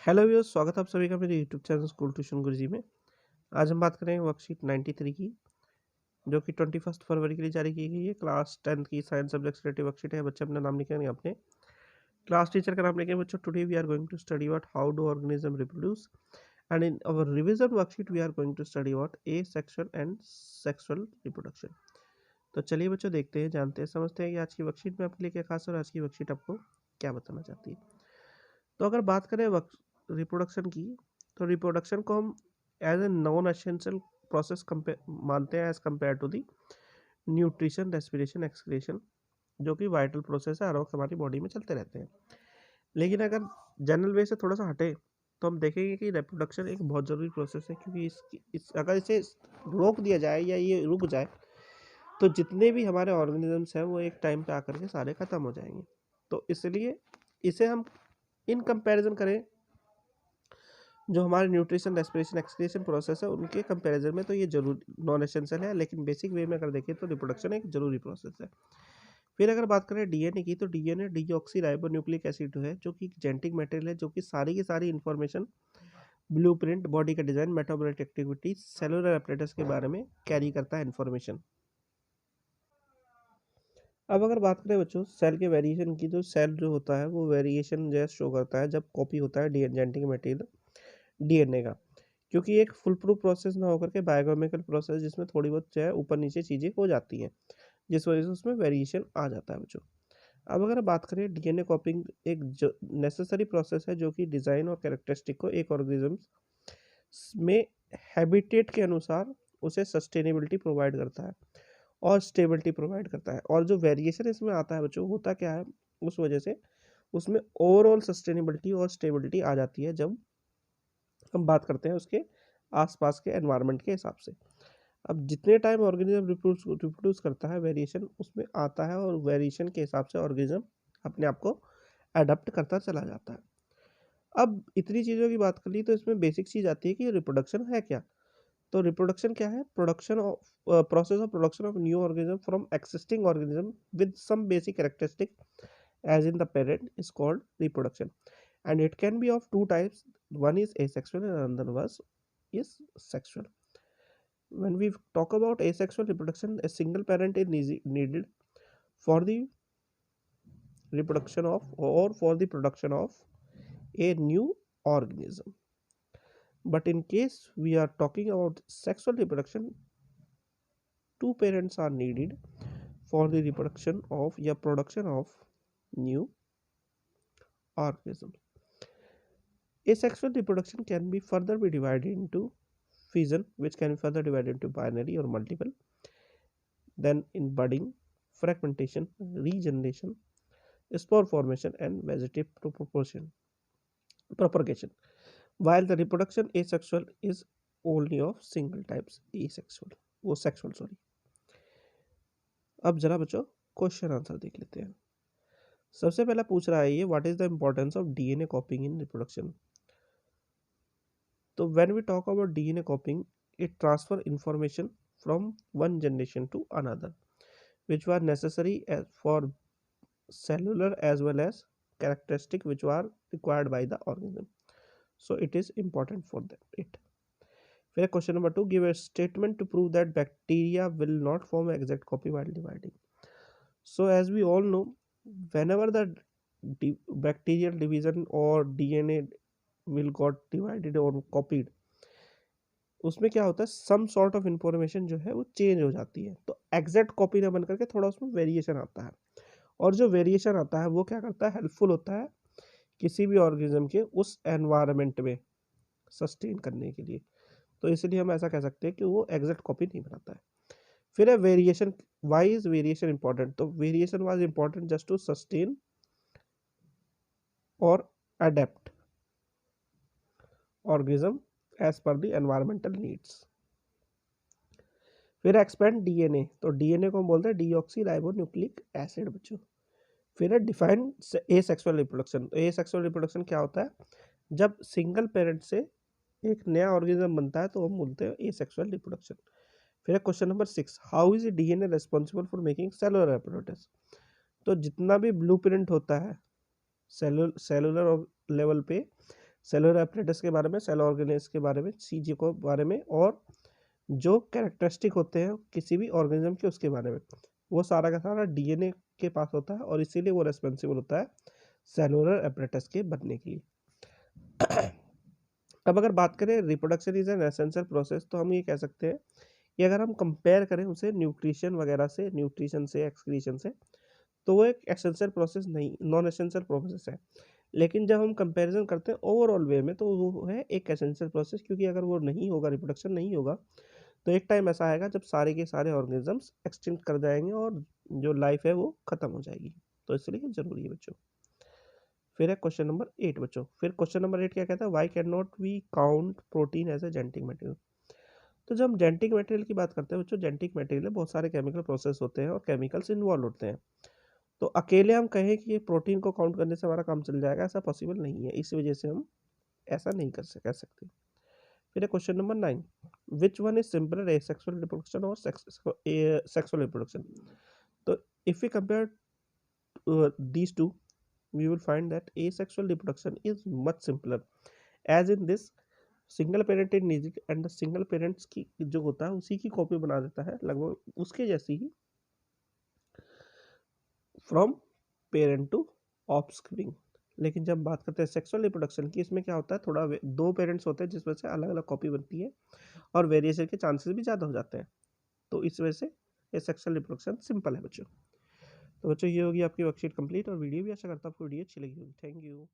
Hello viewers, स्वागत है आप सभी का मेरे यूट्यूब चैनल स्कूल ट्यूशन गुरुजी में। आज हम बात करेंगे वर्कशीट 93 की, जो कि 21 फरवरी के लिए जारी की गई है। क्लास 10th की साइंस सब्जेक्ट रिलेटेड वर्कशीट है। बच्चे अपना नाम लिखेंगे, अपने क्लास टीचर का नाम लिखेंगे। बच्चों, today we are going to study what how do organism reproduce, and in our revision worksheet we are going to study what asexual and sexual reproduction. तो चलिए बच्चों, देखते हैं, जानते हैं, समझते हैं कि आज की वर्कशीट में आपके लिए क्या खास है और आज की वर्कशीट आपको क्या बताना चाहती है। तो अगर बात करें रिप्रोडक्शन की, तो रिप्रोडक्शन को हम as a non essential process मानते हैं as compare to the nutrition, respiration, excretion, जो कि वाइटल प्रोसेस है, हर वक्त हमारी बॉडी में चलते रहते हैं। लेकिन अगर जनरल वे से थोड़ा सा हटे तो हम देखेंगे कि रिप्रोडक्शन एक बहुत ज़रूरी प्रोसेस है, क्योंकि अगर इसे रोक दिया जाए या ये रुक जाए तो जितने भी हमारे ऑर्गेनिजम्स हैं वो एक टाइम पे आकर के सारे ख़त्म हो जाएंगे। तो इसलिए इसे हम इन कंपैरिजन करें जो हमारे न्यूट्रिशन, रेस्पिरेशन, एक्सक्रीशन प्रोसेस है उनके कंपैरिजन में, तो ये जरूर नॉन एसेंशियल है, लेकिन बेसिक वे में अगर देखें तो रिप्रोडक्शन एक जरूरी प्रोसेस है। फिर अगर बात करें डीएनए की, तो DNA deoxy ribo nucleic acid है, जो कि जेनेटिक मटेरियल है, जो कि सारी की सारी इंफॉर्मेशन, ब्लूप्रिंट, बॉडी का design, metabolic activity, cellular apparatus के बारे में कैरी करता है इंफॉर्मेशन। अब अगर बात करें बच्चों सेल के वेरिएशन की, तो सेल जो होता है वो वेरिएशन जैसे शो करता है जब कॉपी होता है जेनेटिक मटेरियल डीएनए का, क्योंकि एक फुल प्रूफ प्रोसेस ना होकर के बायोकेमिकल प्रोसेस जिसमें थोड़ी बहुत जो है ऊपर नीचे चीज़ें हो जाती हैं, जिस वजह से उसमें वेरिएशन आ जाता है बच्चों। अब अगर बात करें डीएनए कॉपिंग एक जो नेसेसरी प्रोसेस है, जो कि डिज़ाइन और कैरेक्टरिस्टिक को एक ऑर्गेनिज्म में हैबिटेट के अनुसार उसे सस्टेनेबिलिटी प्रोवाइड करता है और स्टेबिलिटी प्रोवाइड करता है। और जो वेरिएशन इसमें आता है बच्चों, होता क्या है, उस वजह से उसमें ओवरऑल सस्टेनेबिलिटी और स्टेबिलिटी आ जाती है जब हम बात करते हैं उसके आसपास के एनवायरनमेंट के हिसाब से। अब जितने टाइम ऑर्गेनिज्म रिप्रोड्यूस करता है, वेरिएशन उसमें आता है और वेरिएशन के हिसाब से ऑर्गेनिज्म अपने आप को अडप्ट करता चला जाता है। अब इतनी चीज़ों की बात कर ली तो इसमें बेसिक चीज़ आती है कि रिप्रोडक्शन है क्या। तो रिप्रोडक्शन क्या है? Production of process of production of new organism from existing organism with some basic characteristic as in the parent is called reproduction, and it can be of two types. One is asexual and another was is sexual. When we talk about asexual reproduction, a single parent is needed for the reproduction of or for the production of a new organism. But in case we are talking about sexual reproduction, two parents are needed for the reproduction of या production of new organism. Asexual reproduction can be further be divided into fission, which can be further divided into binary or multiple, then in budding, fragmentation, regeneration, spore formation, and vegetative propagation. While the reproduction asexual is only of single types, asexual वो sexual sorry। अब जरा बच्चों question answer देख लेते हैं। सबसे पहला पूछ रहा है ये, what is the importance of DNA copying in reproduction. तो when we talk about DNA copying, it transfer information from one generation to another, which were necessary for cellular as well as characteristic which were required by the organism. So it is important for it. फिर question number 2, give a statement to prove that bacteria will not form an exact copy while dividing. So as we all know, whenever the bacterial division or DNA will got divided or copied, उसमें क्या होता है, some sort of information जो है वो change हो जाती है, तो एग्जैक्ट कॉपी ना बन करके थोड़ा उसमें वेरिएशन आता है। और जो वेरिएशन आता है वो क्या करता है, हेल्पफुल होता है किसी भी ऑर्गेनिज्म के उस एनवायरनमेंट में सस्टेन करने के लिए। तो इसलिए हम ऐसा कह सकते हैं कि वो एग्जैक्ट कॉपी नहीं बनाता है। फिर है variation. Why is variation important? तो variation was important just to sustain और adapt organism as per the environmental needs. फिर एक्सपेंड डीएनए, तो डीएनए को हम बोलते हैं डीऑक्सी राइबो न्यूक्लिक एसिड बच्चों। फिर है डिफाइन एसेक्सुअल रिप्रोडक्शन। तो एसेक्सुअल रिप्रोडक्शन क्या होता है, जब सिंगल पेरेंट से एक नया ऑर्गेनिज्म बनता है तो हम बोलते हैं एसेक्सुअल रिप्रोडक्शन। फिर है question number 6, how is DNA responsible for making cellular apparatus. तो जितना भी ब्लूप्रिंट होता है सेलुलर लेवल पे, सेलुलर एपरेटस के बारे में, सेल ऑर्गेनेल्स के बारे में, सीजी को बारे में, और जो कैरेक्टरिस्टिक होते हैं किसी भी ऑर्गेनिज्म के उसके बारे में, वो सारा का सारा डीएनए के पास होता है और इसीलिए वो रेस्पॉन्सिबल होता है सेलुलर एपरेटस के बनने के लिए। अब अगर बात करें reproduction is an essential process, तो हम ये कह सकते हैं कि अगर हम कंपेयर करें उसे न्यूट्रिशन वगैरह से, न्यूट्रिशन से, एक्सक्रीशन से, तो वो एक एसेंशियल प्रोसेस नहीं, नॉन एसेंशियल प्रोसेस है। लेकिन जब हम कंपैरिजन करते हैं ओवरऑल वे में, तो वो है एक एसेंशियल प्रोसेस, क्योंकि अगर वो नहीं होगा, रिप्रोडक्शन नहीं होगा, तो एक टाइम ऐसा आएगा जब सारे के सारे ऑर्गेनिजम्स एक्सटिंक्ट कर जाएंगे और जो लाइफ है वो खत्म हो जाएगी। तो इसलिए जरूरी है बच्चों। फिर है क्वेश्चन नंबर 8 बच्चों। फिर क्वेश्चन नंबर 8 क्या कहता है, why can not we count protein as a genetic material. तो जब हम जेनेटिक मटेरियल की बात करते हैं बच्चों, जेनेटिक मटेरियल में बहुत सारे केमिकल प्रोसेस होते हैं और केमिकल्स इन्वॉल्व होते हैं। तो अकेले हम कहें कि ये प्रोटीन को काउंट करने से हमारा काम चल जाएगा, ऐसा पॉसिबल नहीं है। इस वजह से हम ऐसा नहीं कह सकते। फिर है question number 9, which one is simpler, asexual reproduction और सेक्सुअल रिप्रोडक्शन। तो if we compare these two, we will find that asexual reproduction is much simpler, as in this single parent in निजी एंड सिंगल पेरेंट्स की जो होता है उसी की copy बना देता है, लगभग उसके जैसी ही, फ्रॉम पेरेंट टू ऑफस्प्रिंग। लेकिन जब बात करते हैं सेक्सुअल रिप्रोडक्शन की, इसमें क्या होता है, थोड़ा दो पेरेंट्स होते हैं जिसमें से अलग अलग कॉपी बनती है और वेरिएशन के चांसेस भी ज़्यादा हो जाते हैं। तो इस वजह से ये सेक्सुअल रिप्रोडक्शन सिंपल है बच्चों। तो बच्चों ये होगी आपकी वर्कशीट कंप्लीट, और वीडियो भी आशा करता हूँ आपको वीडियो अच्छी लगी होगी। Thank you.